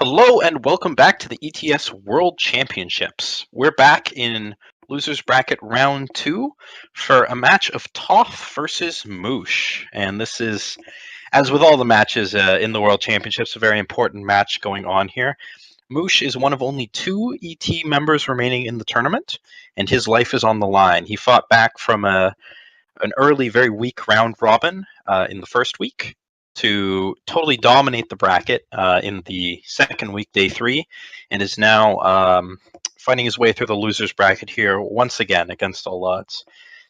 Hello and welcome back to the ETS World Championships. We're back in Losers Bracket Round 2 for a match of Toth versus Moosh. And this is, as with all the matches in the World Championships, a very important match going on here. Moosh is one of only 2 ET members remaining in the tournament, and his life is on the line. He fought back from an early, very weak round robin in the first week to totally dominate the bracket in the second week, day 3, and is now fighting his way through the losers bracket here once again against all odds.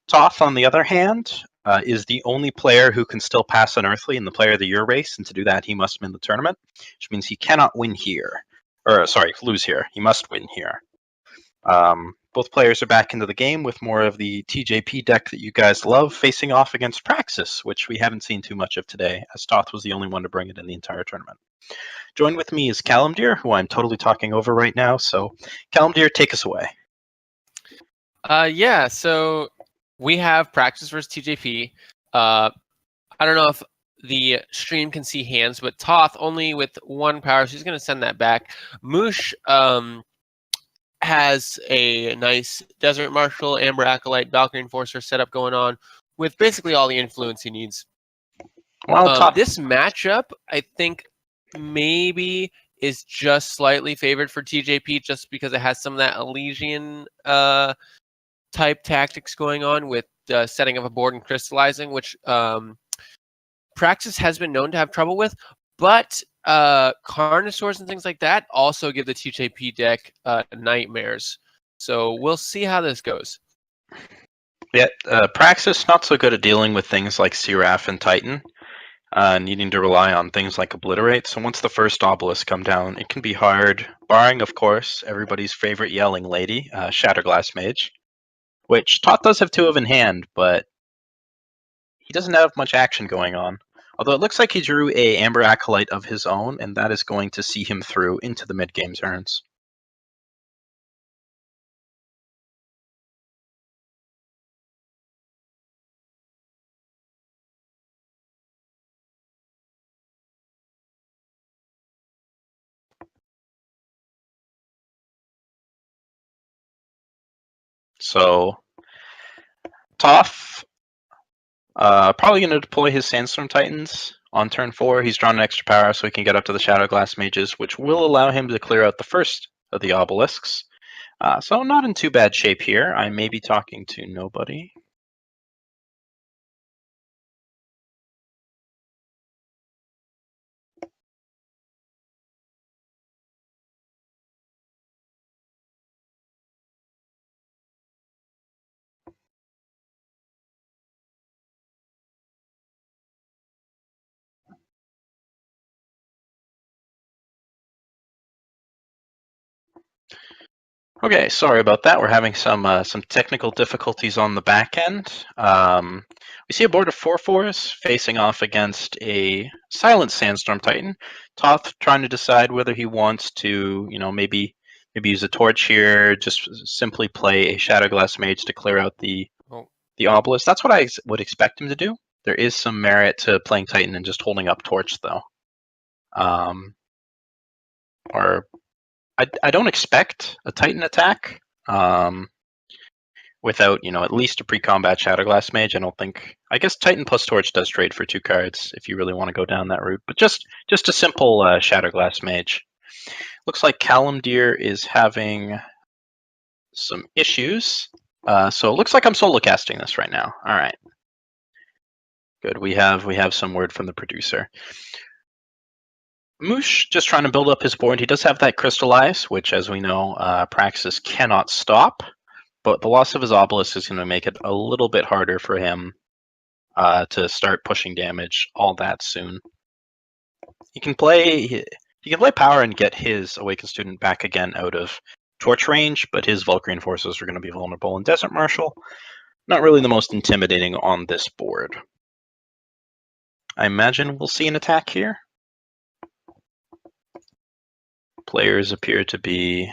Toth, on the other hand, is the only player who can still pass Unearthly in the Player of the Year race, and to do that, he must win the tournament, which means he cannot win here. Or, sorry, lose here. He must win here. Both players are back into the game with more of the TJP deck that you guys love, facing off against Praxis, which we haven't seen too much of today, as Toth was the only one to bring it in the entire tournament. Join with me is Calimdir, who I'm totally talking over right now. So, Calimdir, take us away. So we have Praxis versus TJP. I don't know if the stream can see hands, but Toth only with 1 power, so he's going to send that back. Moosh has a nice Desert Marshal, Amber Acolyte, Valkyrie Enforcer setup going on with basically all the influence he needs. Well, this matchup, I think, maybe is just slightly favored for TJP just because it has some of that Elysian type tactics going on with setting up a board and crystallizing, which Praxis has been known to have trouble with, but Carnosaurs and things like that also give the TJP deck nightmares. So we'll see how this goes. Yeah, Praxis not so good at dealing with things like Seraph and Titan, needing to rely on things like Obliterate. So once the first obelisk come down, it can be hard, barring, of course, everybody's favorite yelling lady, Shatterglass Mage, which Toth does have 2 of in hand, but he doesn't have much action going on. Although it looks like he drew a Amber Acolyte of his own, and that is going to see him through into the mid-game turns. So, Toth probably going to deploy his Sandstorm Titans on turn 4. He's drawn an extra power so he can get up to the Shadowglass Mages, which will allow him to clear out the first of the obelisks. So not in too bad shape here. I may be talking to nobody. Okay, sorry about that. We're having some technical difficulties on the back end. We see a board of 4/4s facing off against a Silent Sandstorm Titan. Toth trying to decide whether he wants to, maybe use a torch here, just simply play a Shadowglass Mage to clear out the obelisk. That's what I would expect him to do. There is some merit to playing Titan and just holding up torch, though. Or I don't expect a Titan attack without, at least a pre-combat Shadowglass Mage. I guess Titan plus Torch does trade for 2 cards if you really want to go down that route. But just a simple Shadowglass Mage. Looks like Calimdir is having some issues. So it looks like I'm solo casting this right now. All right. Good. We have some word from the producer. Moosh just trying to build up his board. He does have that Crystallize, which, as we know, Praxis cannot stop. But the loss of his obelisk is going to make it a little bit harder for him to start pushing damage all that soon. He can play power and get his Awakened Student back again out of torch range, but his Valkyrie Enforcers are going to be vulnerable. And Desert Marshal, not really the most intimidating on this board. I imagine we'll see an attack here. Players appear to be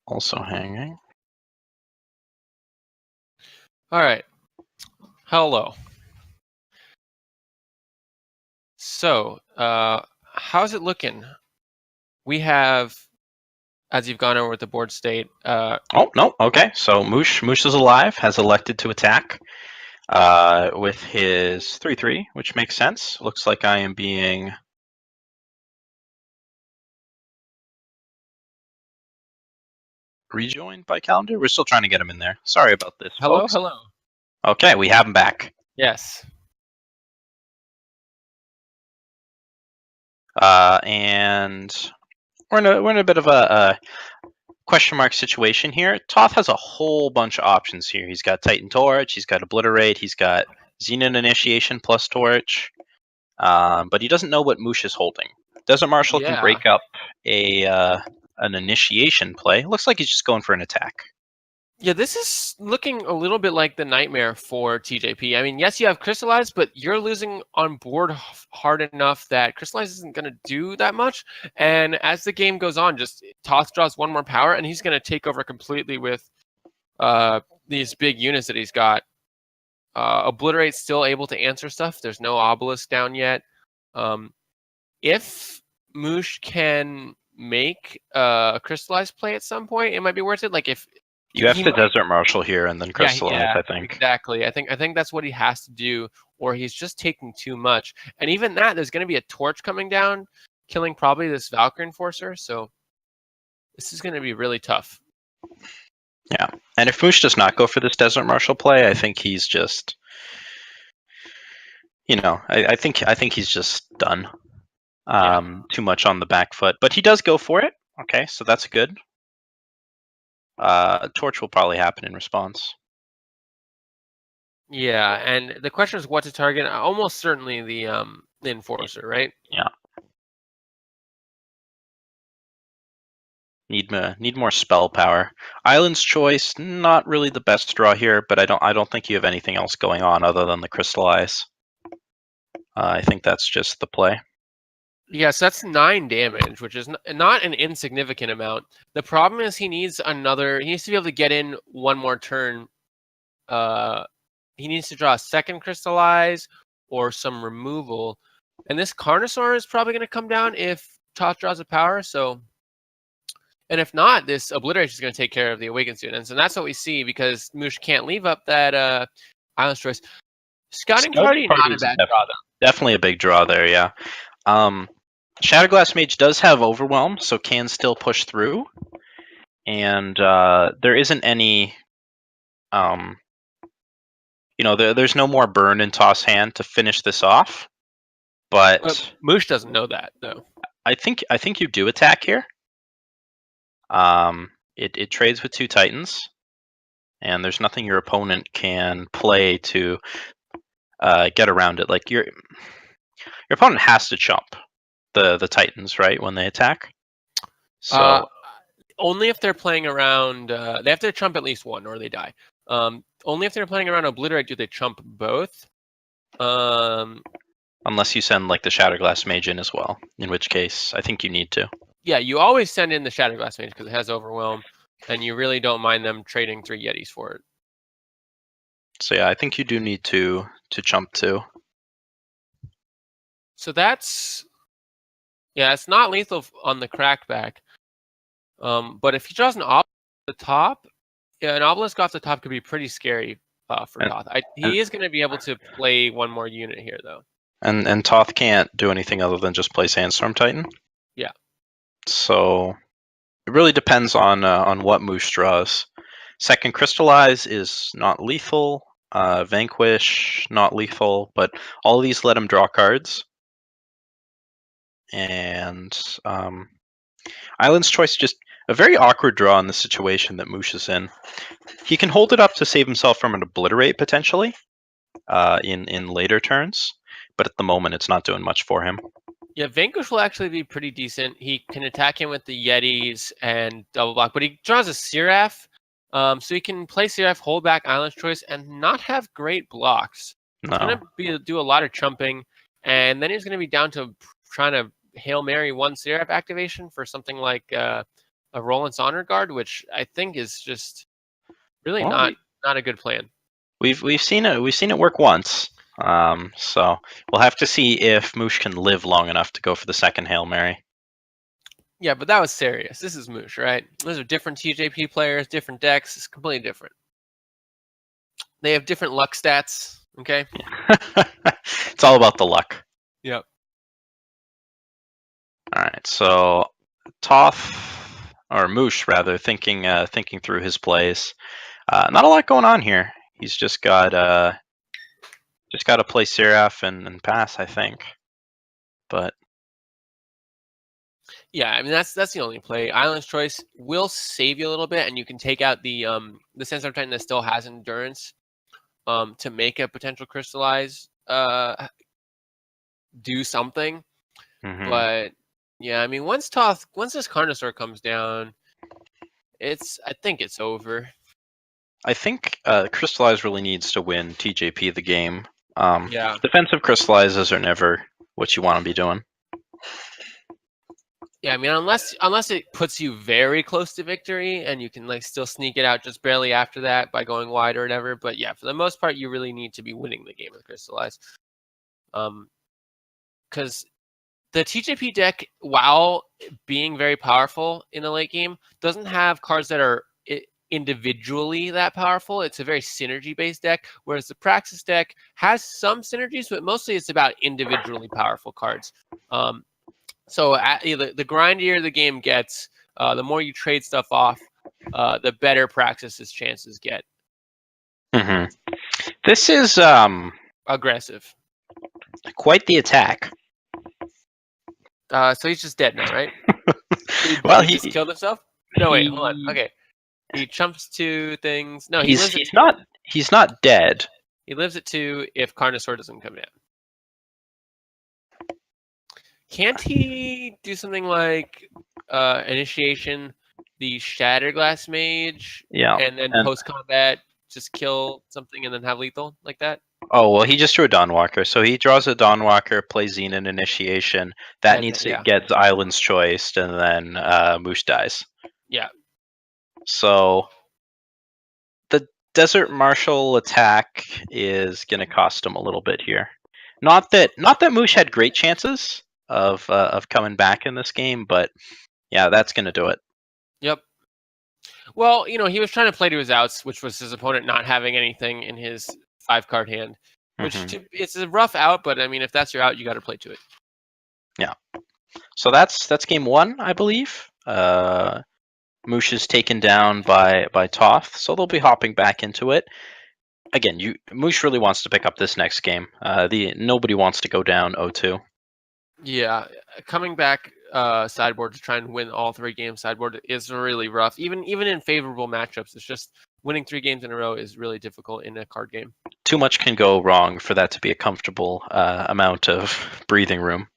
also hanging. All right. Hello. So, how's it looking? We have, as you've gone over with the board state. Oh, no. Okay. So Moosh is alive, has elected to attack with his 3/3, which makes sense. Looks like I am being rejoined by Calimdir. We're still trying to get him in there. Sorry about this, Hello, folks. hello. Okay, we have him back. Yes. And we're in a bit of a question mark situation here. Toth has a whole bunch of options here. He's got Titan Torch, he's got Obliterate, he's got Xenon Initiation plus Torch, but he doesn't know what Moosh is holding. Desert Marshal can break up an initiation play. Looks like he's just going for an attack. Yeah, this is looking a little bit like the nightmare for TJP. I mean, yes, you have Crystallize, but you're losing on board hard enough that Crystallize isn't going to do that much. And as the game goes on, just Toth draws one more power, and he's going to take over completely with these big units that he's got. Obliterate's still able to answer stuff. There's no Obelisk down yet. If Moosh can make a Crystallize play at some point, it might be worth it. Like if you have to Desert Marshal here and then Crystallize, yeah, I think. Exactly. I think that's what he has to do, or he's just taking too much. And even that, there's going to be a torch coming down, killing probably this Valkyrie Enforcer. So this is going to be really tough. Yeah, and if Moosh does not go for this Desert Marshal play, I think he's just, I think he's just done. Too much on the back foot, but he does go for it. Okay, so that's good. Torch will probably happen in response. Yeah, and the question is what to target. Almost certainly the Enforcer, right? Yeah. Need more spell power. Island's Choice, not really the best draw here, but I don't think you have anything else going on other than the Crystallize. I think that's just the play. Yes, that's 9 damage, which is not an insignificant amount. The problem is he needs to be able to get in one more turn. He needs to draw a second Crystallize or some removal. And this Carnosaur is probably going to come down if Toth draws a power. And if not, this Obliteration is going to take care of the Awakened Students. And that's what we see because Moosh can't leave up that Island's Choice. Scouting Party, not a bad draw, though. Definitely a big draw there, yeah. Shatterglass Mage does have Overwhelm, so can still push through. And there isn't any... there's no more burn in Toss hand to finish this off. But Moosh doesn't know that, though. I think you do attack here. It trades with 2 Titans, and there's nothing your opponent can play to get around it. Like your opponent has to chump the Titans, right, when they attack. So only if they're playing around. They have to chump at least one, or they die. Only if they're playing around Obliterate do they chump both. Unless you send like the Shatterglass Mage in as well, in which case I think you need to. Yeah, you always send in the Shatterglass Mage because it has Overwhelm, and you really don't mind them trading 3 Yetis for it. So yeah, I think you do need to chump too. So that's... Yeah, it's not lethal on the crackback. But if he draws an obelisk at the top, an obelisk off the top could be pretty scary for Toth. He is going to be able to play one more unit here, though. And Toth can't do anything other than just play Sandstorm Titan? Yeah. So it really depends on what Moosh draws. Second Crystallize is not lethal. Vanquish, not lethal, but all of these let him draw cards. And Island's Choice, just a very awkward draw in the situation that Moosh is in. He can hold it up to save himself from an Obliterate, potentially, in later turns, but at the moment it's not doing much for him. Yeah, Vanquish will actually be pretty decent. He can attack him with the Yetis and double block, but he draws a Seraph, so he can play Seraph, hold back Island's Choice, and not have great blocks. No. He's going to do a lot of chumping, and then he's going to be down to trying to Hail Mary 1 Seraph activation for something like a Roland's Honor Guard, which I think is just really not a good plan. We've seen it work once. So we'll have to see if Moosh can live long enough to go for the second Hail Mary. Yeah, but that was serious. This is Moosh, right? Those are different TJP players, different decks. It's completely different. They have different luck stats. Okay. It's all about the luck. Yep. All right, so Toth or Moosh rather, thinking through his plays. Not a lot going on here. He's just got to play Seraph and pass, I think. But Yeah, I mean that's the only play. Island's Choice will save you a little bit, and you can take out the Sandstorm Titan that still has endurance to make a potential crystallize do something. But yeah, I mean once this Carnosaur comes down, I think it's over. I think Crystallize really needs to win TJP the game. Yeah. Defensive Crystallizes are never what you want to be doing. Yeah, I mean unless it puts you very close to victory and you can like still sneak it out just barely after that by going wide or whatever. But yeah, for the most part, you really need to be winning the game with Crystallize. Because the TJP deck, while being very powerful in the late game, doesn't have cards that are individually that powerful. It's a very synergy-based deck, whereas the Praxis deck has some synergies, but mostly it's about individually powerful cards. So the grindier the game gets, the more you trade stuff off, the better Praxis's chances get. This is aggressive. Quite the attack. So he's just dead now, right? Well, he just killed himself. No, wait, hold on. Okay, he jumps to things. No, he's not dead. He lives at 2 if Carnosaur doesn't come down. Can't he do something like initiation, the Shatterglass Mage, and then post-combat just kill something and then have lethal like that? Oh, well, he just drew a Dawnwalker. So he draws a Dawnwalker, plays Xenon Initiation. That needs to get Island's Choice, and then Moosh dies. Yeah. So the Desert Marshal attack is going to cost him a little bit here. Not that Moosh had great chances of coming back in this game, but yeah, that's going to do it. Yep. Well, he was trying to play to his outs, which was his opponent not having anything in his 5-card hand, which it's a rough out, but I mean, if that's your out, you got to play to it. Yeah. So that's game 1, I believe. Moosh is taken down by Toth, so they'll be hopping back into it. Again, Moosh really wants to pick up this next game. Nobody wants to go down 0-2. Yeah, coming back sideboard to try and win all 3 games sideboard is really rough. Even in favorable matchups, it's just winning 3 games in a row is really difficult in a card game. Too much can go wrong for that to be a comfortable amount of breathing room.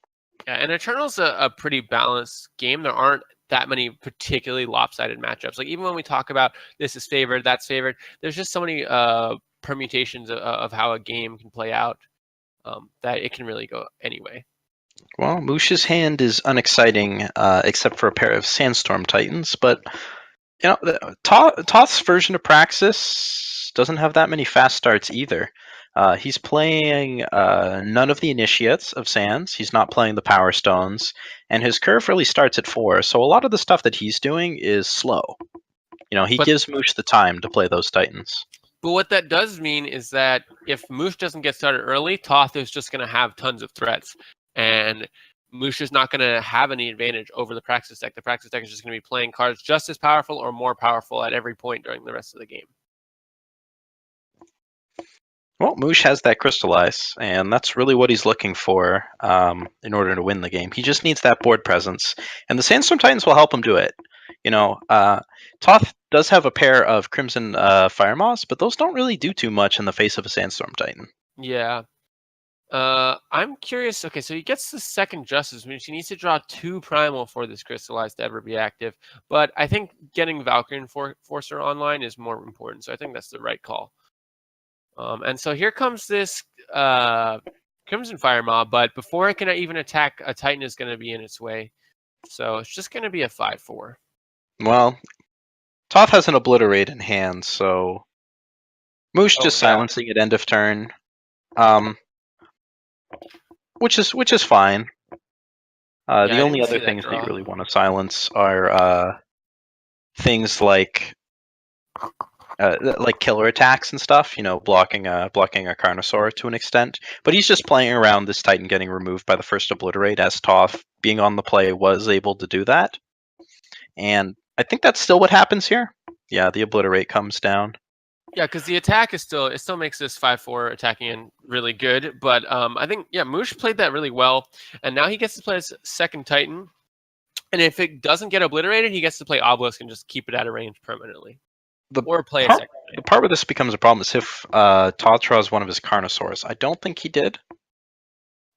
Yeah, and Eternal's a pretty balanced game. There aren't that many particularly lopsided matchups. Like even when we talk about this is favored, that's favored, there's just so many permutations of how a game can play out that it can really go anyway. Well, Moosh's hand is unexciting, except for a pair of Sandstorm Titans. But Toth's version of Praxis doesn't have that many fast starts either. He's playing none of the Initiates of Sands. He's not playing the Power Stones, and his curve really starts at 4. So a lot of the stuff that he's doing is slow. He gives Moosh the time to play those Titans. But what that does mean is that if Moosh doesn't get started early, Toth is just going to have tons of threats. And Moosh is not going to have any advantage over the Praxis deck. The Praxis deck is just going to be playing cards just as powerful or more powerful at every point during the rest of the game. Well, Moosh has that Crystallize, and that's really what he's looking for in order to win the game. He just needs that board presence, and the Sandstorm Titans will help him do it. Toth does have a pair of Crimson Fire Moths, but those don't really do too much in the face of a Sandstorm Titan. Yeah. I'm curious. Okay, so he gets the second Justice, which he needs to draw 2 Primal for this Crystallize to ever be active. But I think getting Valkyrie Enforcer online is more important, so I think that's the right call. And so here comes this Crimson Fire Mob, but before it can even attack, a Titan is going to be in its way. So it's just going to be a 5/4. Well, Toth has an Obliterate in hand, so Moosh just silencing at end of turn. which is fine. Yeah, The I only didn't other see that things that you draw. really want to silence are things like killer attacks and stuff. You know, blocking a Carnosaur to an extent. But he's just playing around this Titan getting removed by the first Obliterate, as Toph, being on the play, was able to do that. And I think that's still what happens here. Yeah, the Obliterate comes down. Yeah, because the attack is still makes this 5/4 attacking in really good. But I think Moosh played that really well, and now he gets to play his second Titan. And if it doesn't get obliterated, he gets to play Obelisk and just keep it out of range permanently, The or play a part, second Titan. the part where this becomes a problem is if Todd draws one of his Carnosaurs. I don't think he did,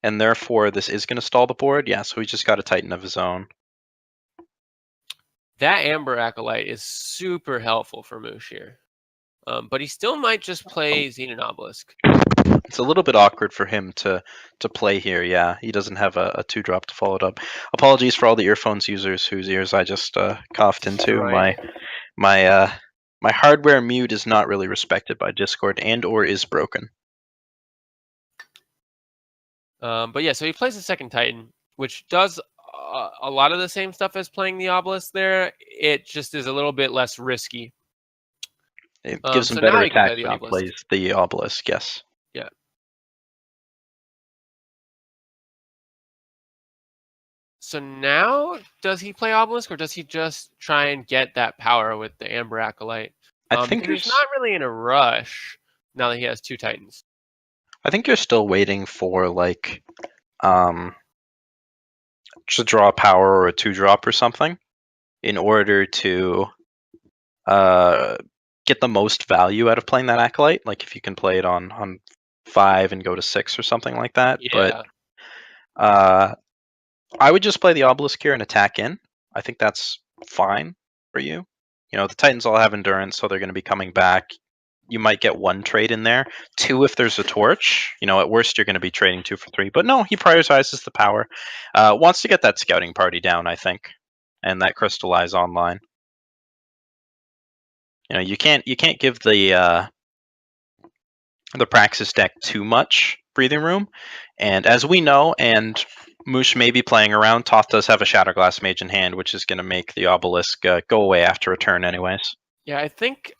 and therefore this is going to stall the board. Yeah, so he just got a Titan of his own. That Amber Acolyte is super helpful for Moosh here. But he still might just play Xenon Obelisk. It's a little bit awkward for him to play here. Yeah, he doesn't have a 2-drop to follow it up. Apologies for all the earphones users whose ears I just coughed into. Right. My hardware mute is not really respected by Discord and/or is broken. But yeah, so he plays the second Titan, which does a lot of the same stuff as playing the Obelisk there. It just is a little bit less risky. It gives him So better now he can play attacks the when he Obelisk. plays the Obelisk. Yes. Yeah. So now, does he play Obelisk, or does he just try and get that power with the Amber Acolyte? I think Because he's not really in a rush now that he has two Titans. I think you're still waiting for like to draw a power or a 2-drop or something in order to get the most value out of playing that Acolyte. Like if you can play it on 5 and go to 6 or something like that. Yeah. But I would just play the Obelisk here and attack in. I think that's fine for you. You know, the Titans all have endurance, so they're going to be coming back. You might get 1 trade in there, 2 if there's a torch. You know, at worst you're going to be trading 2 for 3. But no, he prioritizes the power. Wants to get that scouting party down, I think, and that crystallize online. You know, you can't give the Praxis deck too much breathing room. And as we know, and Moosh may be playing around, Toth does have a Shatterglass Mage in hand, which is going to make the Obelisk go away after a turn anyways. Yeah, I think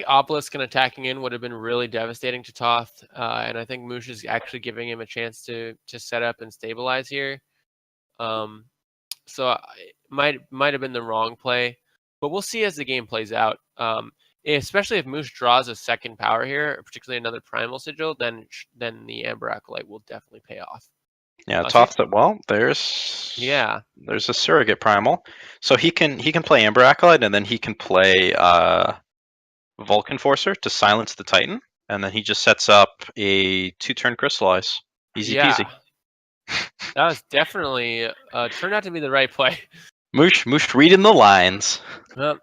Obelisk and attacking in would have been really devastating to Toth, and I think Moosh is actually giving him a chance to set up and stabilize here. So it might have been the wrong play, but we'll see as the game plays out. Especially if Moosh draws a second power here, particularly another Primal Sigil, then the Amber Acolyte will definitely pay off. Yeah, Toth said, well, there's a surrogate primal, so he can play Amber Acolyte, and then he can play Vulcan Forcer to silence the Titan, and then he just sets up a 2-turn Crystallize. Easy peasy. That was definitely turned out to be the right play. Moosh reading the lines. Yep.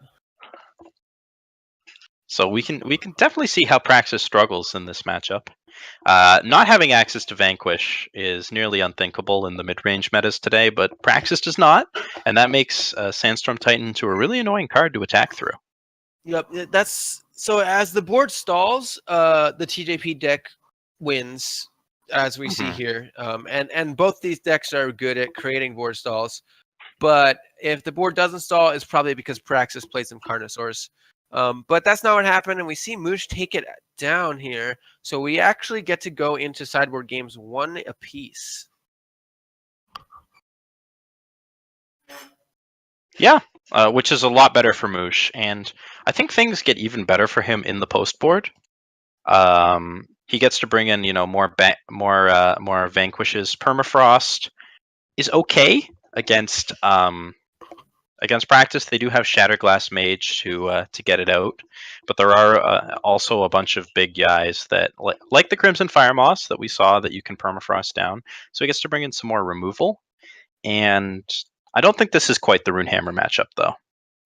So we can definitely see how Praxis struggles in this matchup. Not having access to Vanquish is nearly unthinkable in the mid-range metas today, but Praxis does not, and that makes Sandstorm Titan into a really annoying card to attack through. Yep, that's so. As the board stalls, the TJP deck wins, as we see here, and both these decks are good at creating board stalls. But if the board doesn't stall, it's probably because Praxis plays some Carnosaurs. But that's not what happened, and we see Moosh take it down here. So we actually get to go into sideboard games 1 apiece. Yeah, which is a lot better for Moosh, and I think things get even better for him in the post board. He gets to bring in, more Vanquishes. Permafrost is okay against Praxis. They do have Shatterglass Mage to get it out, but there are also a bunch of big guys that like the Crimson Fire Moss that we saw that you can Permafrost down. So he gets to bring in some more removal, and I don't think this is quite the Runehammer matchup, though.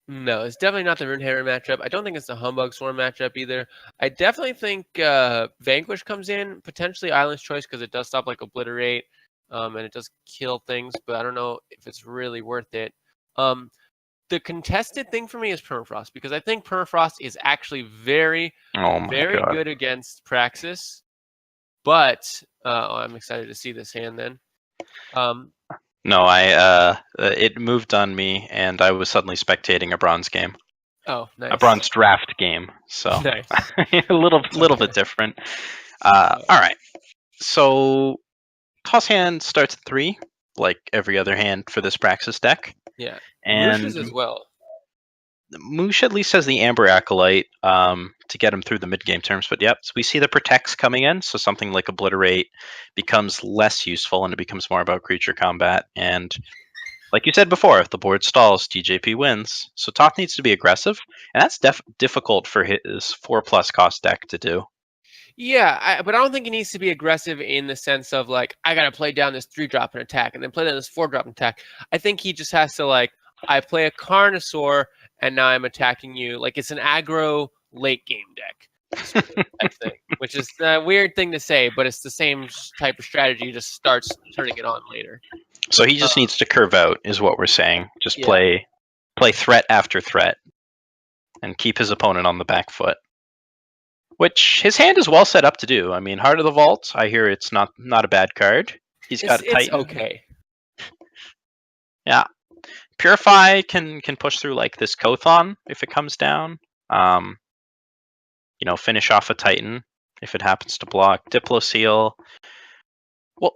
No, it's definitely not the Runehammer matchup. I don't think it's the Humbug Swarm matchup either. I definitely think Vanquish comes in, potentially Island's Choice, because it does stop like Obliterate, and it does kill things, but I don't know if it's really worth it. The contested thing for me is Permafrost, because I think Permafrost is actually very good against Praxis. But I'm excited to see this hand then. No, it moved on me, and I was suddenly spectating a bronze game, Oh, nice. a bronze draft game. So Nice. a little bit different. All right. So toss hand starts at 3, like every other hand for this Praxis deck. Yeah. And Moosh's as well. Moosh at least has the Amber Acolyte to get him through the mid-game terms. But yep, so we see the Protects coming in, so something like Obliterate becomes less useful, and it becomes more about creature combat. And like you said before, if the board stalls, TJP wins. So Toth needs to be aggressive, and that's difficult for his 4+ cost deck to do. Yeah, but I don't think he needs to be aggressive in the sense of like, I gotta play down this 3-drop and attack, and then play down this 4-drop and attack. I think he just has to like, I play a Carnosaur, and now I'm attacking you. Like it's an aggro late game deck type thing, which is a weird thing to say, but it's the same type of strategy. He just starts turning it on later. So he just needs to curve out, is what we're saying. Just Yeah. play threat after threat, and keep his opponent on the back foot. Which his hand is well set up to do. I mean, Heart of the Vault, I hear it's not a bad card. He's got It's Titan. okay. Yeah. Purify can push through like this Kothon if it comes down. Finish off a Titan if it happens to block. Diplo Seal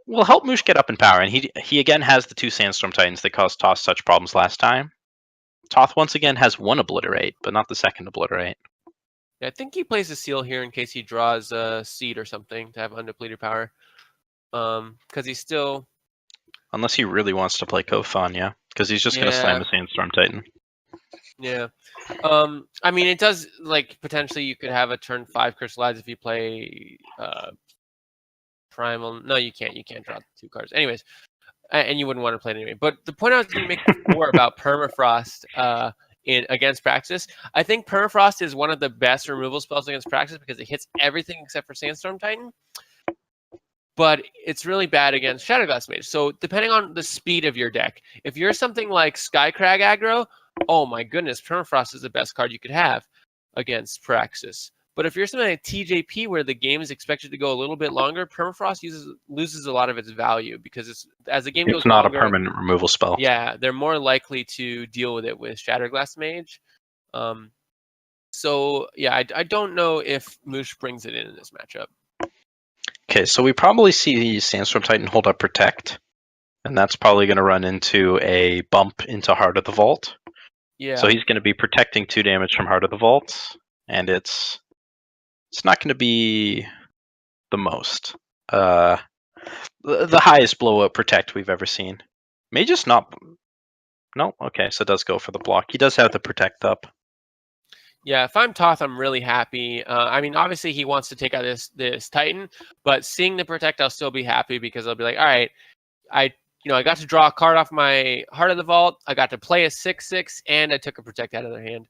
will help Moosh get up in power, and he again has the 2 Sandstorm Titans that caused Toth such problems last time. Toth once again has 1 Obliterate, but not the second Obliterate. Yeah, I think he plays a seal here in case he draws a seed or something to have undepleted power. Because he's still... Unless he really wants to play Kothon, yeah. Because he's just going to slam a Sandstorm Titan. Yeah. I mean, it does, like, potentially you could have a turn 5 Crystallize if you play Primal. No, you can't. You can't draw 2 cards. Anyways, and you wouldn't want to play it anyway. But the point I was going to make before about Permafrost against Praxis, I think Permafrost is one of the best removal spells against Praxis because it hits everything except for Sandstorm Titan. But it's really bad against Shatterglass Mage. So depending on the speed of your deck, if you're something like Skycrag aggro, oh my goodness, Permafrost is the best card you could have against Praxis. But if you're something like TJP where the game is expected to go a little bit longer, Permafrost loses a lot of its value because as the game goes longer... It's not a permanent removal spell. Yeah, they're more likely to deal with it with Shatterglass Mage. So, yeah, I don't know if Moosh brings it in this matchup. Okay, so we probably see Sandstorm Titan hold up Protect, and that's probably going to run into a bump into Heart of the Vault. Yeah. So he's going to be protecting 2 damage from Heart of the Vault, and it's not going to be the most. The highest blowout Protect we've ever seen. May just not... No? Okay, so it does go for the block. He does have the Protect up. Yeah, if I'm Toth, I'm really happy. I mean, obviously he wants to take out this Titan, but seeing the Protect, I'll still be happy because I'll be like, all right, I got to draw a card off my Heart of the Vault. I got to play a 6/6, and I took a Protect out of their hand,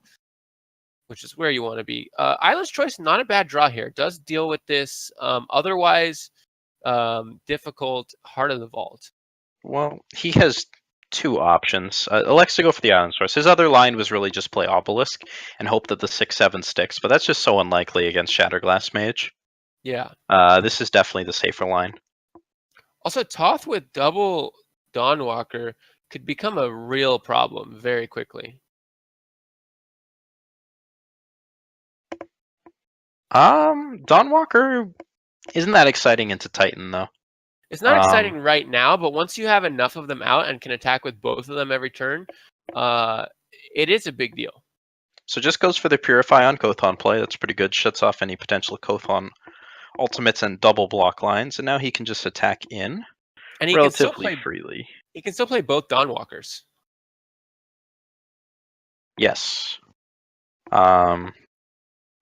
which is where you want to be. Island's Choice, not a bad draw here. It does deal with this otherwise difficult Heart of the Vault. Well, he has 2 options. Elects to go for the Island Source. His other line was really just play Obelisk and hope that the 6/7 sticks, but that's just so unlikely against Shatterglass Mage. Yeah. This is definitely the safer line. Also, Toth with double Dawnwalker could become a real problem very quickly. Dawnwalker isn't that exciting into Titan, though. It's not exciting right now, but once you have enough of them out and can attack with both of them every turn, it is a big deal. So just goes for the Purify on Kothon play. That's pretty good. Shuts off any potential Kothon ultimates and double block lines, and now he can just attack in and he relatively freely. He can still play both Dawnwalkers. Yes.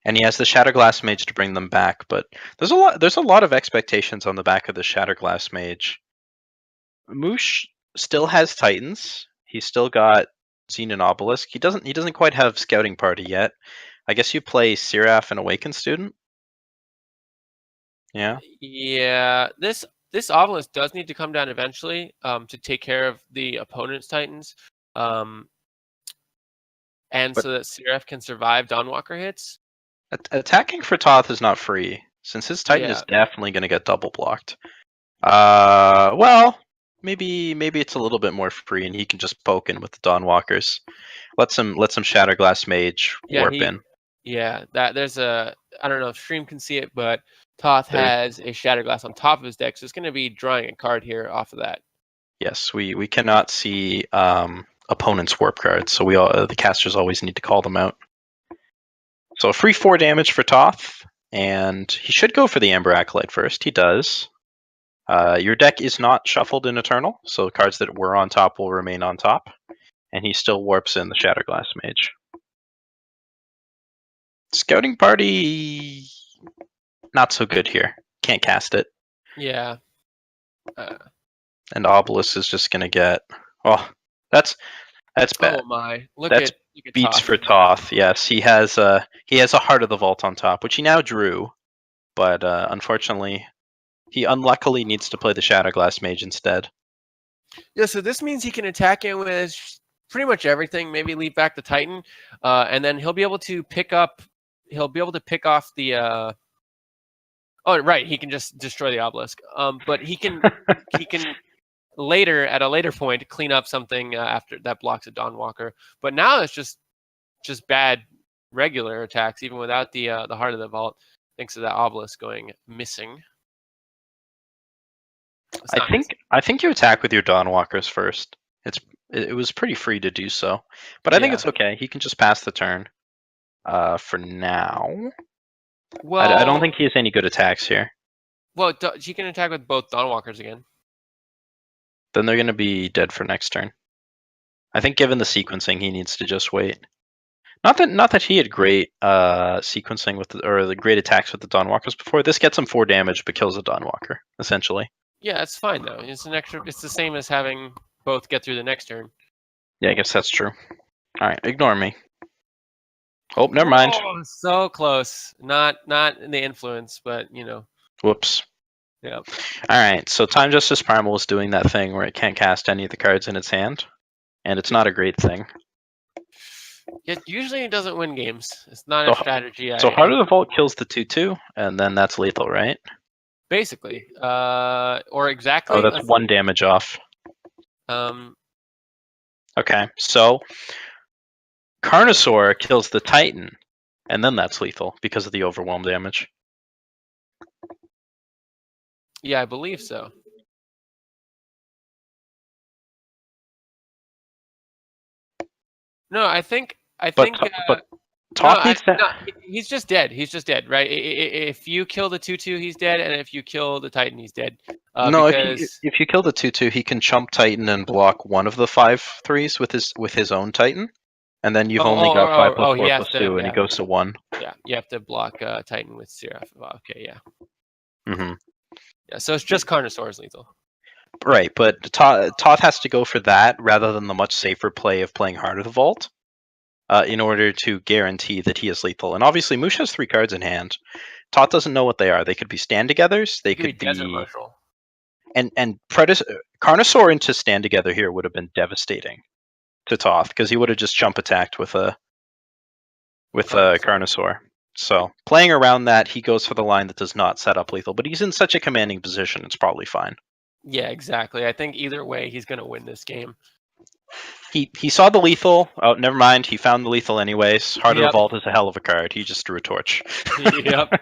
And he has the Shatterglass Mage to bring them back, but there's a lot of expectations on the back of the Shatterglass Mage. Moosh still has Titans. He's still got Xenon Obelisk. He doesn't quite have Scouting Party yet. I guess you play Seraph and Awakened Student? Yeah. Yeah. This Obelisk does need to come down eventually to take care of the opponent's Titans. So that Seraph can survive Dawnwalker hits. Attacking for Toth is not free. since his Titan Yeah. is definitely going to get double blocked. Well, maybe it's a little bit more free, and he can just poke in with the Dawnwalkers. Let some Shatterglass Mage warp in. There's a, I don't know if Stream can see it, but Toth has a Shatterglass on top of his deck, so it's going to be drawing a card here off of that. Yes, we cannot see opponent's warp cards, so the casters always need to call them out. So a free 4 damage for Toth, and he should go for the Amber Acolyte first. He does. Your deck is not shuffled in Eternal, so cards that were on top will remain on top, and he still warps in the Shatterglass Mage. Scouting Party, not so good here. Can't cast it. Yeah. And Obelisk is just gonna get. Oh, that's bad. Oh my! Look That's at beats Toth. for Toth. Yes, he has a Heart of the Vault on top, which he now drew, but unfortunately, he unluckily needs to play the Shatterglass Mage instead. Yeah, so this means he can attack it with pretty much everything. Maybe leave back the Titan, and then he'll be able to pick up. He'll be able to pick off the. Oh, right. He can just destroy the obelisk. But he can later, at a later point, clean up something after that blocks a Dawnwalker. But now it's just bad regular attacks, even without the Heart of the Vault, thanks to that obelisk going missing. I think you attack with your Dawnwalkers first. It was pretty free to do so, but I think it's okay. He can just pass the turn. For now. Well, I don't think he has any good attacks here. Well, he can attack with both Dawnwalkers again. Then they're going to be dead for next turn. I think given the sequencing, he needs to just wait. Not that he had great sequencing with the great attacks with the Dawnwalkers before. This gets him 4 damage but kills a Dawnwalker, essentially. Yeah, it's fine though. It's the same as having both get through the next turn. Yeah, I guess that's true. All right, ignore me. Oh, never mind. Oh, so close. Not in the influence, but you know. Whoops. Yeah. All right, so Time Justice Primal is doing that thing where it can't cast any of the cards in its hand, and it's not a great thing. Yeah, usually it doesn't win games. It's not a strategy. So Heart of the Vault kills the 2/2, and then that's lethal, right? Basically, or exactly. Oh, that's 1 damage off. Okay, so Carnosaur kills the Titan, and then that's lethal because of the overwhelm damage. Yeah, I believe so. No, I think. But Toth needs to. No, he's just dead. He's just dead, right? If you kill the 2/2, he's dead, and if you kill the Titan, he's dead. No, if you kill the 2/2, he can chump Titan and block one of the 5/3s with his own Titan, and then you've only got 5 plus 4 plus 2, and he goes to 1. Yeah, you have to block Titan with Seraph. Okay, yeah. Mm-hmm. Yeah, so it's just Carnosaur's lethal. Right, but Toth has to go for that rather than the much safer play of playing Heart of the Vault in order to guarantee that he is lethal. And obviously, Moosh has 3 cards in hand. Toth doesn't know what they are. They could be Stand-Togethers. They could be Desert Marshal. And Carnosaur into Stand Together here would have been devastating to Toth because he would have just jump attacked with a Carnosaur. So playing around that, he goes for the line that does not set up lethal, but he's in such a commanding position, it's probably fine. Yeah, exactly. I think either way, he's going to win this game. He saw the lethal. Oh, never mind. He found the lethal anyways. Heart of the Vault is a hell of a card. He just drew a torch. Yep.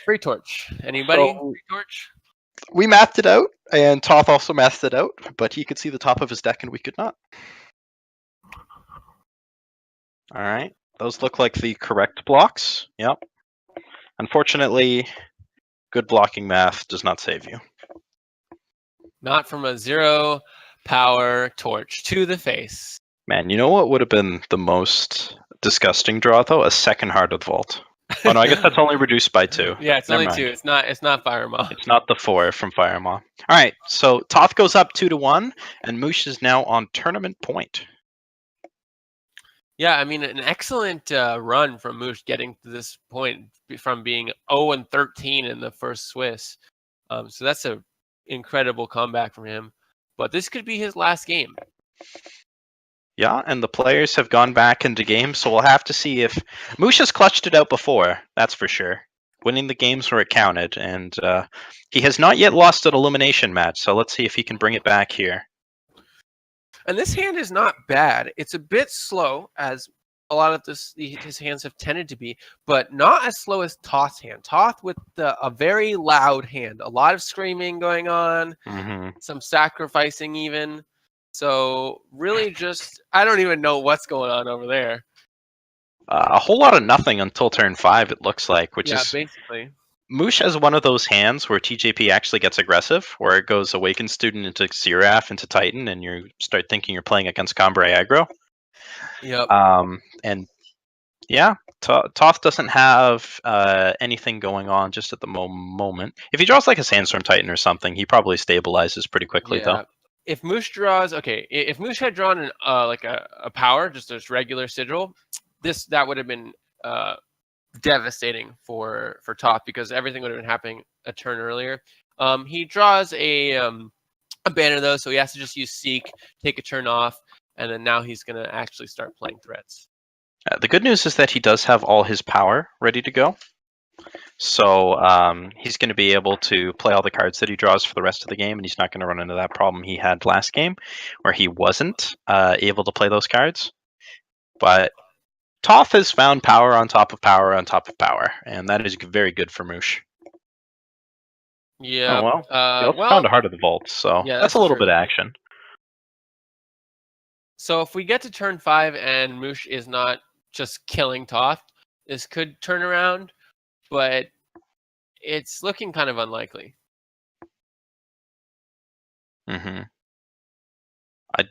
Free torch. Anybody? Free torch? We mathed it out, and Toth also mathed it out, but he could see the top of his deck and we could not. All right. Those look like the correct blocks. Yep. Unfortunately, good blocking math does not save you. Not from a 0 power torch to the face. Man, you know what would have been the most disgusting draw, though? A second Heart of the Vault. Oh, no, I guess that's only reduced by 2. Yeah, it's only 2. It's not Fire Maw. It's not the 4 from Fire Maw. All right, so Toth goes up 2-1, and Moosh is now on tournament point. Yeah, I mean, an excellent run from Moosh getting to this point from being 0-13 in the first Swiss. So that's an incredible comeback from him. But this could be his last game. Yeah, and the players have gone back into games, so we'll have to see if Moosh has clutched it out before. That's for sure. winning the games where it counted, and he has not yet lost an elimination match. So let's see if he can bring it back here. And this hand is not bad. It's a bit slow, as a lot of his hands have tended to be, but not as slow as Toth's hand. Toth with a very loud hand, a lot of screaming going on, some sacrificing even. So really just, I don't even know what's going on over there. A whole lot of nothing until turn 5, it looks like, which is basically. Moosh has one of those hands where TJP actually gets aggressive, where it goes Awakened Student into Seraph into Titan, and you start thinking you're playing against Combray aggro. Yep. And yeah, Toth doesn't have anything going on just at the moment. If he draws like a Sandstorm Titan or something, he probably stabilizes pretty quickly, though. If Moosh draws, if Moosh had drawn an like a power, just a regular sigil, that would have been devastating for Toth, because everything would have been happening a turn earlier. He draws a banner though, so he has to just use Seek, take a turn off, and then now he's gonna actually start playing threats. The good news is that he does have all his power ready to go. So he's going to be able to play all the cards that he draws for the rest of the game, and he's not going to run into that problem he had last game, where he wasn't able to play those cards. But Toth has found power on top of power on top of power, and that is very good for Moosh. Yeah. Oh, well, he also found a Heart of the Vault, so yeah, that's a little bit of action. So if we get to turn 5 and Moosh is not just killing Toth, this could turn around, but it's looking kind of unlikely. I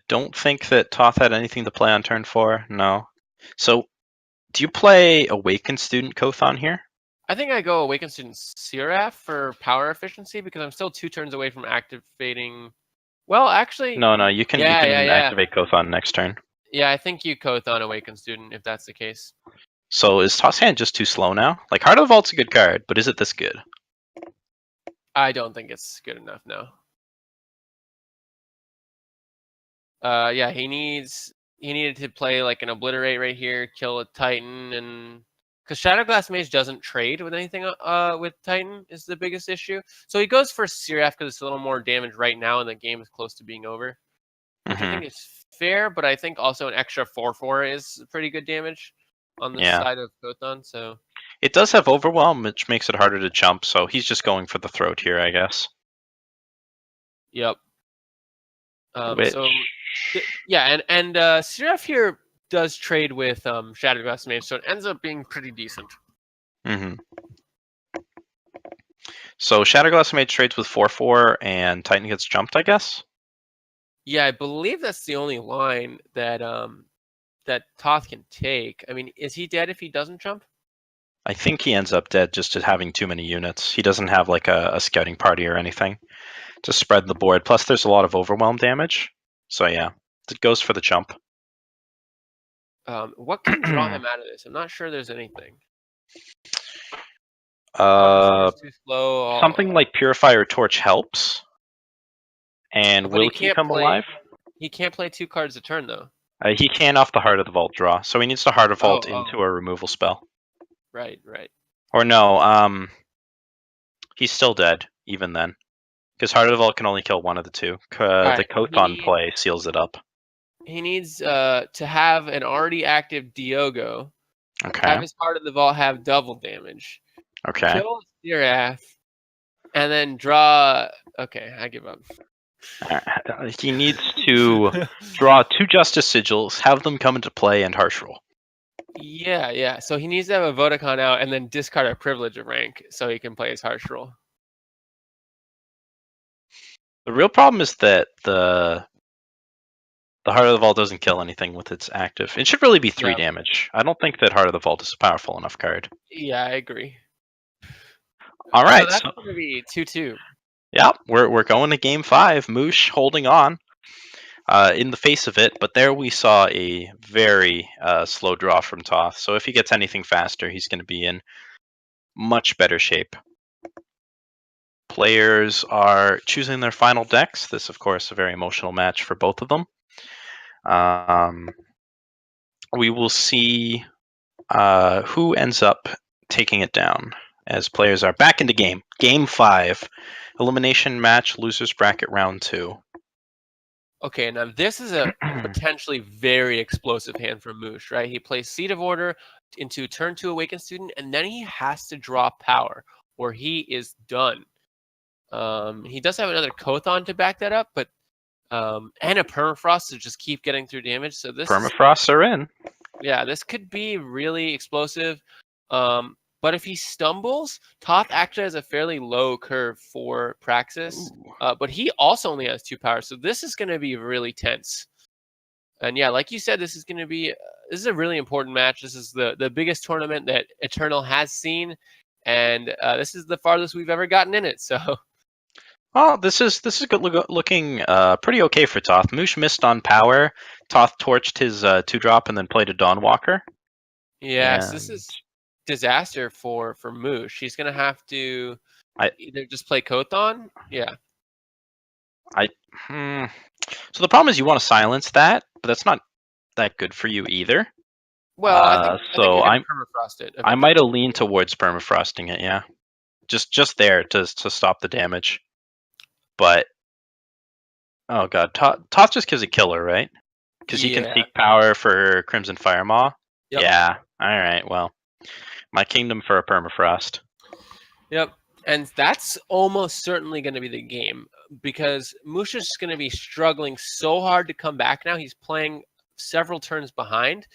don't think that Toth had anything to play on turn 4. No. So, do you play Awakened Student Kothon here? I think I go Awakened Student Seraph for power efficiency, because I'm still 2 turns away from activating. Well, actually, no, you can activate Kothon next turn. Yeah, I think you Kothon Awakened Student if that's the case. So is Toth's hand just too slow now? Like, Heart of the Vault's a good card, but is it this good? I don't think it's good enough, no. Yeah, he needed to play like an Obliterate right here, kill a Titan, and because Shadowglass Mage doesn't trade with anything with Titan is the biggest issue. So he goes for Seraph because it's a little more damage right now, and the game is close to being over, which I think is fair. But I think also an extra 4/4 is pretty good damage on the side of Kothon. So it does have Overwhelm, which makes it harder to jump. So he's just going for the throat here, I guess. Yep. So yeah, and Seraph here does trade with Shadowglass Mage, so it ends up being pretty decent. So Shadowglass Mage trades with 4/4, and Titan gets jumped, I guess. Yeah, I believe that's the only line that that Toth can take. I mean, is he dead if he doesn't jump? I think he ends up dead just at having too many units. He doesn't have like a scouting party or anything to spread the board. Plus, there's a lot of overwhelm damage. So yeah, it goes for the jump. What can draw him out of this? I'm not sure there's anything. Too slow. Something like Purifier Torch helps. And will he come alive? He can't play 2 cards a turn, though. He can off the Heart of the Vault draw, so he needs to Heart of Vault into a removal spell. Right. Or no, he's still dead, even then. Because Heart of the Vault can only kill one of the 2. The Kothon play seals it up. He needs to have an already active Diogo. Okay. Have his Heart of the Vault have double damage. Okay. Kill Seraph. And then draw... Okay, I give up. He needs to draw 2 Justice Sigils, have them come into play, and Harsh Roll. Yeah. So he needs to have a Vodacon out and then discard a Privilege of Rank so he can play his Harsh Roll. The real problem is that the Heart of the Vault doesn't kill anything with its active. It should really be 3 damage. I don't think that Heart of the Vault is a powerful enough card. Yeah, I agree. All right, so that's going to be 2-2. Yeah, we're going to game 5. Moosh holding on in the face of it, but there we saw a very slow draw from Toth. So if he gets anything faster, he's going to be in much better shape. Players are choosing their final decks. This, of course, a very emotional match for both of them. We will see who ends up taking it down. as players are back into game. Game 5. Elimination match, losers bracket round 2. Okay, now this is a potentially very explosive hand from Moosh, right? He plays Seat of Order into turn 2 Awakened Student, and then he has to draw power, or he is done. He does have another Kothon to back that up, but and a Permafrost to just keep getting through damage. So this Permafrosts are in. Yeah, this could be really explosive. But if he stumbles, Toth actually has a fairly low curve for Praxis. But he also only has 2 power, so this is going to be really tense. And yeah, like you said, this is a really important match. This is the biggest tournament that Eternal has seen, and this is the farthest we've ever gotten in it. So Well, this is good looking pretty okay for Toth. Moosh missed on power. Toth torched his 2-drop and then played a Dawnwalker. yes, this is disaster for Moosh. He's gonna have to either just play Kothon. Yeah. So the problem is you want to silence that, but that's not that good for you either. Well, I think you're gonna permafrost it. I might have leaned towards permafrosting it, yeah. Just there to stop the damage. But oh god, Toth just gives a killer, right? Because he can seek power for Crimson Firemaw. Yep. Yeah. All right. Well, my kingdom for a permafrost. Yep. And that's almost certainly going to be the game because Moosh is going to be struggling so hard to come back now. He's playing several turns behind,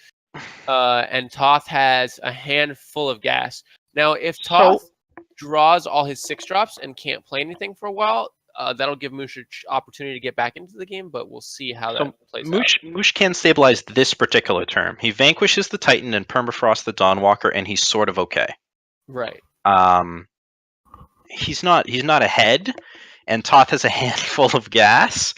and Toth has a handful of gas. Now, if Toth draws all his 6-drops and can't play anything for a while, that'll give Moosh an opportunity to get back into the game, but we'll see how that plays out. Moosh can stabilize this particular term. He vanquishes the Titan and permafrost the Dawnwalker, and he's sort of okay. Right. He's not ahead, and Toth has a handful of gas,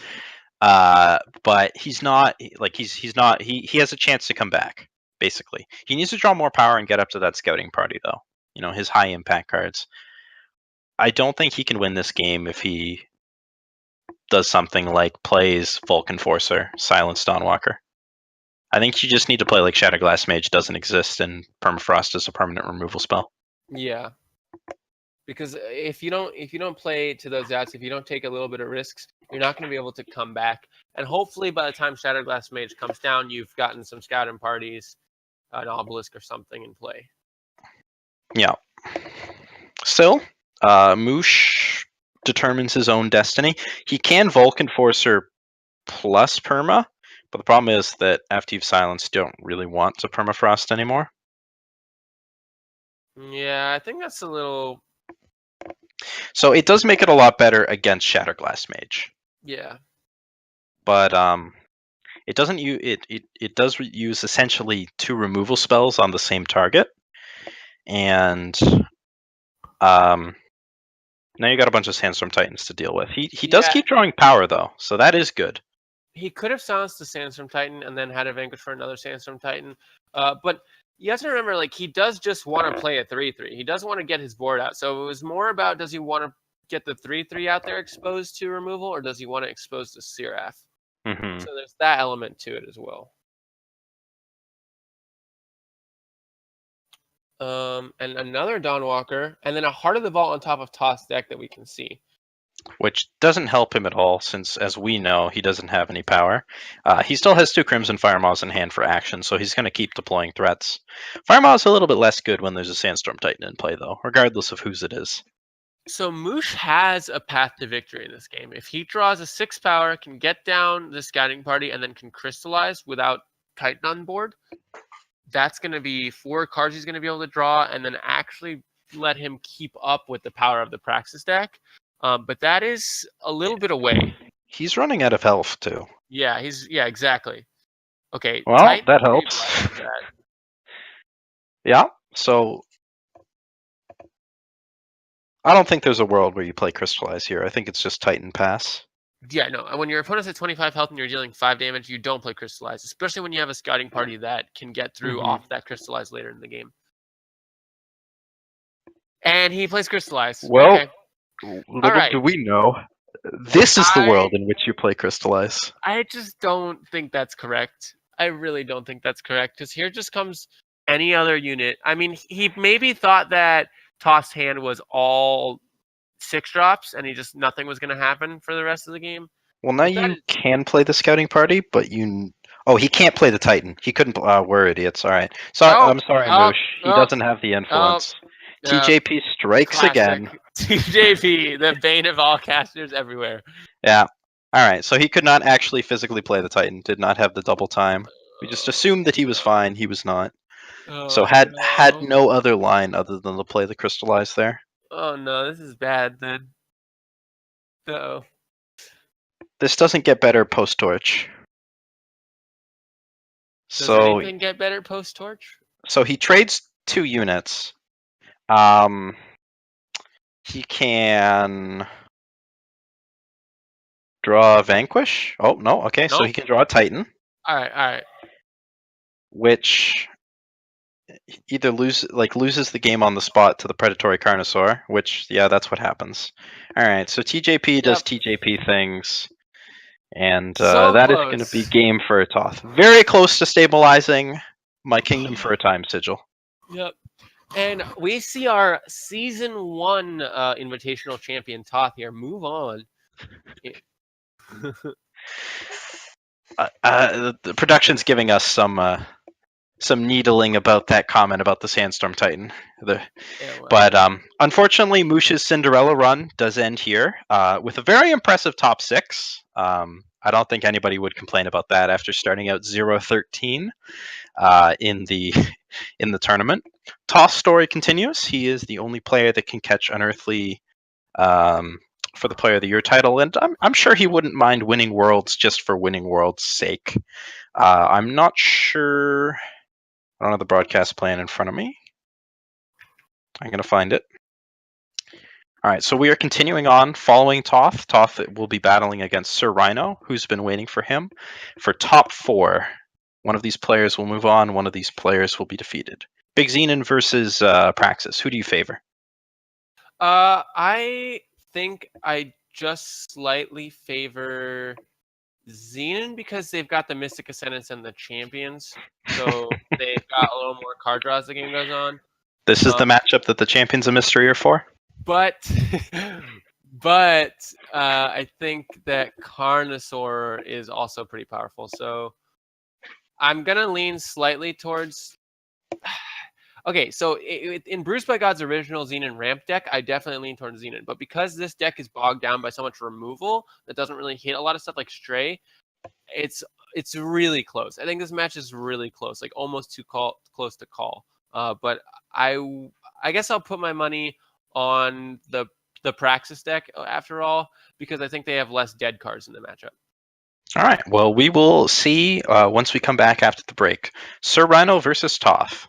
but he's not like he has a chance to come back. Basically, he needs to draw more power and get up to that scouting party, though. You know, his high impact cards. I don't think he can win this game if he does something like plays Vulcan Forcer, Silence Dawnwalker. I think you just need to play like Shatterglass Mage doesn't exist, and Permafrost is a permanent removal spell. Yeah. Because if you don't play to those outs, if you don't take a little bit of risks, you're not going to be able to come back. And hopefully, by the time Shatterglass Mage comes down, you've gotten some scouting parties, an obelisk or something in play. Yeah. Still, Moosh determines his own destiny. He can Vulcan Forcer plus perma, but the problem is that after you've silenced, you don't really want to permafrost anymore. Yeah, I think that's a little. So it does make it a lot better against Shatterglass Mage. Yeah. But it doesn't use it does use essentially 2 removal spells on the same target, and now you got a bunch of Sandstorm Titans to deal with. He does keep drawing power though, so that is good. He could have silenced the Sandstorm Titan and then had a vanquish for another Sandstorm Titan, but you have to remember, like, he does just want to play a 3/3. He doesn't want to get his board out. So it was more about, does he want to get the 3/3 out there exposed to removal, or does he want to expose to Seraph? Mm-hmm. So there's that element to it as well. And another Dawnwalker, and then a Heart of the Vault on top of Toss deck that we can see. Which doesn't help him at all, since, as we know, he doesn't have any power. He still has 2 Crimson Firemaws in hand for action, so he's going to keep deploying threats. Firemaw is a little bit less good when there's a Sandstorm Titan in play, though, regardless of whose it is. So Moosh has a path to victory in this game. If he draws a 6 power, can get down the scouting party, and then can crystallize without Titan on board, that's going to be 4 cards he's going to be able to draw, and then actually let him keep up with the power of the Praxis deck. But that is a little bit away. He's running out of health, too. Yeah, exactly. Okay. Well, Titan that helps. Yeah, so I don't think there's a world where you play Crystallize here. I think it's just Titan pass. Yeah, no. When your opponent's at 25 health and you're dealing 5 damage, you don't play Crystallize, especially when you have a scouting party that can get through off that Crystallize later in the game. And he plays Crystallize. Well, okay. Little do we know, this is the world in which you play Crystallize. I just don't think that's correct. I really don't think that's correct, because here just comes any other unit. I mean, he maybe thought that Toth's hand was all 6 drops, and nothing was going to happen for the rest of the game. Well, now you can play the scouting party, but Oh, he can't play the Titan. He couldn't. We're idiots. All right. So I'm sorry, Moosh. He doesn't have the influence. TJP strikes classic. again. TJP, the bane of all casters everywhere. Yeah. All right. So he could not actually physically play the Titan. Did not have the double time. We just assumed that he was fine. He was not. So had no other line other than to play the Crystallize there. Oh no, this is bad then. Uh-oh. This doesn't get better post Torch. Does anything get better post Torch? So he trades 2 units. He can draw a Vanquish. Oh no, okay, so he can draw a Titan. All right. Which either loses the game on the spot to the Predatory Carnosaur, which that's what happens. All right, so TJP does TJP things, and that is going to be game for a Toth. Very close to stabilizing my kingdom for a time sigil. Yep. And we see our season 1 invitational champion Toth here move on. The production's giving us some needling about that comment about the Sandstorm Titan. But unfortunately, Moosh's Cinderella run does end here with a very impressive top 6. I don't think anybody would complain about that after starting out 0-13 in the tournament. Toth's story continues. He is the only player that can catch Unearthly for the Player of the Year title, and I'm sure he wouldn't mind winning Worlds just for winning Worlds' sake. I'm not sure. I don't have the broadcast plan in front of me. I'm going to find it. All right, so we are continuing on following Toth. Toth will be battling against Sir Rhino, who's been waiting for him. For top 4, one of these players will move on, one of these players will be defeated. Big Xenon versus Praxis. Who do you favor? I think I just slightly favor Xenon because they've got the Mystic Ascendants and the Champions, so they've got a little more card draw as the game goes on. This is the matchup that the Champions of Mystery are for? But I think that Carnosaur is also pretty powerful, so I'm going to lean slightly towards... Okay, so in Bruised by God's original Xenon ramp deck, I definitely lean towards Xenon. But because this deck is bogged down by so much removal that doesn't really hit a lot of stuff like Stray, it's really close. I think this match is really close, like almost too close to call. But I guess I'll put my money on the Praxis deck after all, because I think they have less dead cards in the matchup. All right, well, we will see once we come back after the break. Sir Rhino versus Toth.